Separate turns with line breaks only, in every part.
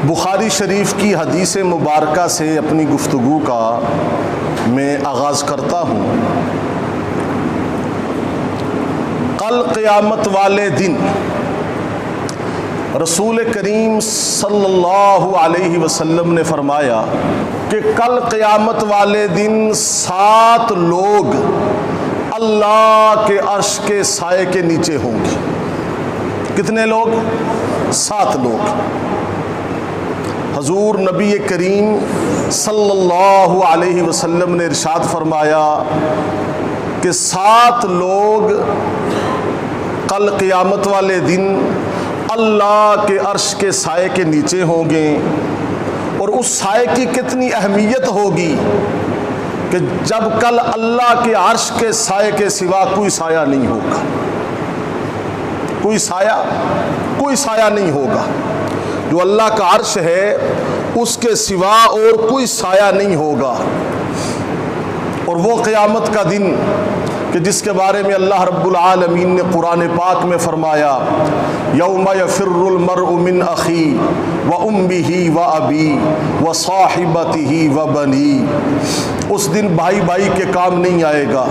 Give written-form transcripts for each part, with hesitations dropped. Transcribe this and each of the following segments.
بخاری شریف کی حدیث مبارکہ سے اپنی گفتگو کا میں آغاز کرتا ہوں۔ کل قیامت والے دن رسول کریم صلی اللہ علیہ وسلم نے فرمایا کہ کل قیامت والے دن 7 لوگ اللہ کے عرش کے سائے کے نیچے ہوں گے۔ کتنے لوگ؟ 7 لوگ۔ حضور نبی کریم صلی اللہ علیہ وسلم نے ارشاد فرمایا کہ 7 لوگ کل قیامت والے دن اللہ کے عرش کے سائے کے نیچے ہوں گے، اور اس سائے کی کتنی اہمیت ہوگی کہ جب کل اللہ کے عرش کے سائے کے سوا کوئی سایہ نہیں ہوگا، کوئی سایہ نہیں ہوگا۔ جو اللہ کا عرش ہے اس کے سوا اور کوئی سایہ نہیں ہوگا۔ اور وہ قیامت کا دن کہ جس کے بارے میں اللہ رب العالمین نے قرآن پاک میں فرمایا یوم یفر المرء من اخی و امہ و ابی و صاحبتہ و بنی، اس دن بھائی بھائی کے کام نہیں آئے گا،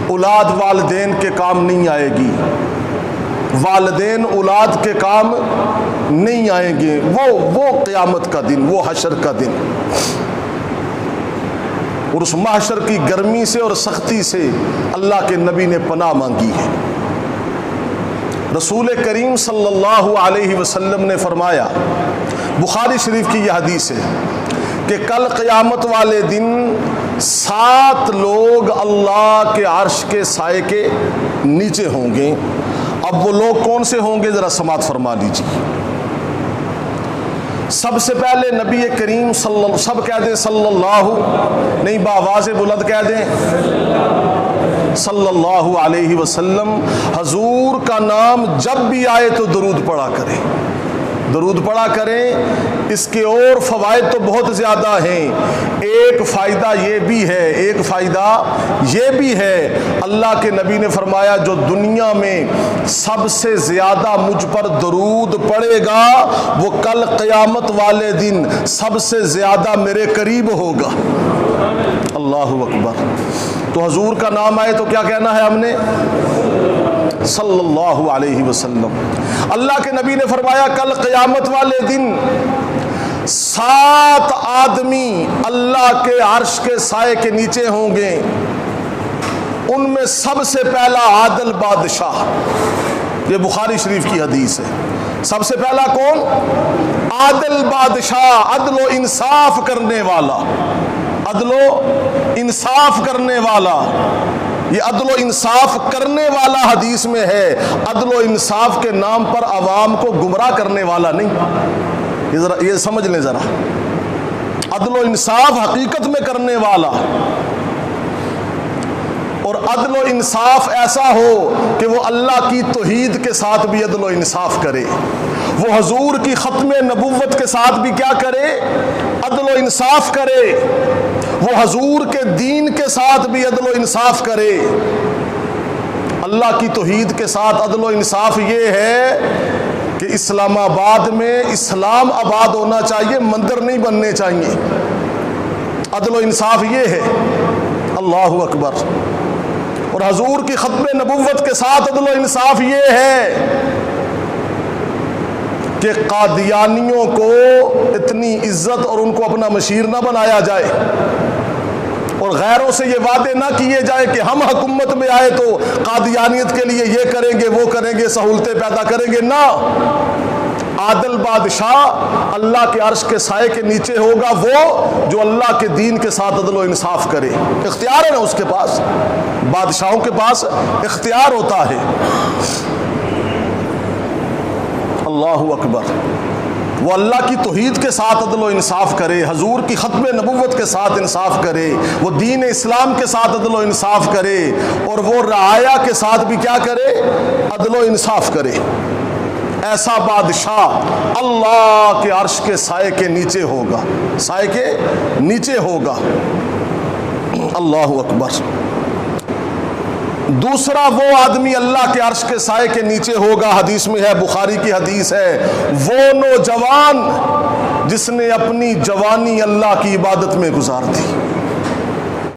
اولاد والدین کے کام نہیں آئے گی، والدین اولاد کے کام نہیں آئیں گے۔ وہ قیامت کا دن، وہ حشر کا دن، اور اس محشر کی گرمی سے اور سختی سے اللہ کے نبی نے پناہ مانگی ہے۔ رسول کریم صلی اللہ علیہ وسلم نے فرمایا، بخاری شریف کی یہ حدیث ہے کہ کل قیامت والے دن 7 لوگ اللہ کے عرش کے سائے کے نیچے ہوں گے۔ اب وہ لوگ کون سے ہوں گے ذرا سماعت فرما لیجیے۔ سب سے پہلے نبی کریم سب کہہ دیں صلی اللہ، نہیں بآواز بلند کہہ دیں صلی اللہ علیہ وسلم۔ حضور کا نام جب بھی آئے تو درود پڑھا کریں، درود پڑھا کریں۔ اس کے اور فوائد تو بہت زیادہ ہیں۔ ایک فائدہ یہ بھی ہے اللہ کے نبی نے فرمایا جو دنیا میں سب سے زیادہ مجھ پر درود پڑے گا وہ کل قیامت والے دن سب سے زیادہ میرے قریب ہوگا۔ اللہ اکبر۔ تو حضور کا نام آئے تو کیا کہنا ہے ہم نے؟ صلی اللہ علیہ وسلم۔ اللہ کے نبی نے فرمایا کل قیامت والے دن 7 آدمی اللہ کے عرش کے سائے کے نیچے ہوں گے۔ ان میں سب سے پہلا عادل بادشاہ، یہ بخاری شریف کی حدیث ہے۔ سب سے پہلا کون؟ عادل بادشاہ، عدل و انصاف کرنے والا، عدل و انصاف کرنے والا۔ یہ عدل و انصاف کرنے والا حدیث میں ہے، عدل و انصاف کے نام پر عوام کو گمراہ کرنے والا نہیں۔ یہ سمجھ لیں ذرا، عدل و انصاف حقیقت میں کرنے والا، اور عدل و انصاف ایسا ہو کہ وہ اللہ کی توحید کے ساتھ بھی عدل و انصاف کرے، وہ حضور کی ختم نبوت کے ساتھ بھی کیا کرے؟ عدل و انصاف کرے، وہ حضور کے دین کے ساتھ بھی عدل و انصاف کرے۔ اللہ کی توحید کے ساتھ عدل و انصاف یہ ہے کہ اسلام آباد میں اسلام آباد ہونا چاہیے، مندر نہیں بننے چاہیے۔ عدل و انصاف یہ ہے۔ اللہ اکبر۔ اور حضور کی ختم نبوت کے ساتھ عدل و انصاف یہ ہے کہ قادیانیوں کو اتنی عزت اور ان کو اپنا مشیر نہ بنایا جائے، اور غیروں سے یہ وعدے نہ کیے جائے کہ ہم حکومت میں آئے تو قادیانیت کے لیے یہ کریں گے وہ کریں گے، سہولتیں پیدا کریں گے۔ نہ، عادل بادشاہ اللہ کے عرش کے سائے کے نیچے ہوگا وہ جو اللہ کے دین کے ساتھ عدل و انصاف کرے۔ اختیار ہے نا اس کے پاس، بادشاہوں کے پاس اختیار ہوتا ہے۔ اللہ اکبر۔ وہ اللہ کی توحید کے ساتھ عدل و انصاف کرے، حضور کی ختم نبوت کے ساتھ انصاف کرے، وہ دین اسلام کے ساتھ عدل و انصاف کرے، اور وہ رعایا کے ساتھ بھی کیا کرے؟ عدل و انصاف کرے۔ ایسا بادشاہ اللہ کے عرش کے سائے کے نیچے ہوگا، سائے کے نیچے ہوگا۔ اللہ اکبر۔ دوسرا وہ آدمی اللہ کے عرش کے سائے کے نیچے ہوگا، حدیث میں ہے، بخاری کی حدیث ہے، وہ نوجوان جس نے اپنی جوانی اللہ کی عبادت میں گزار دی۔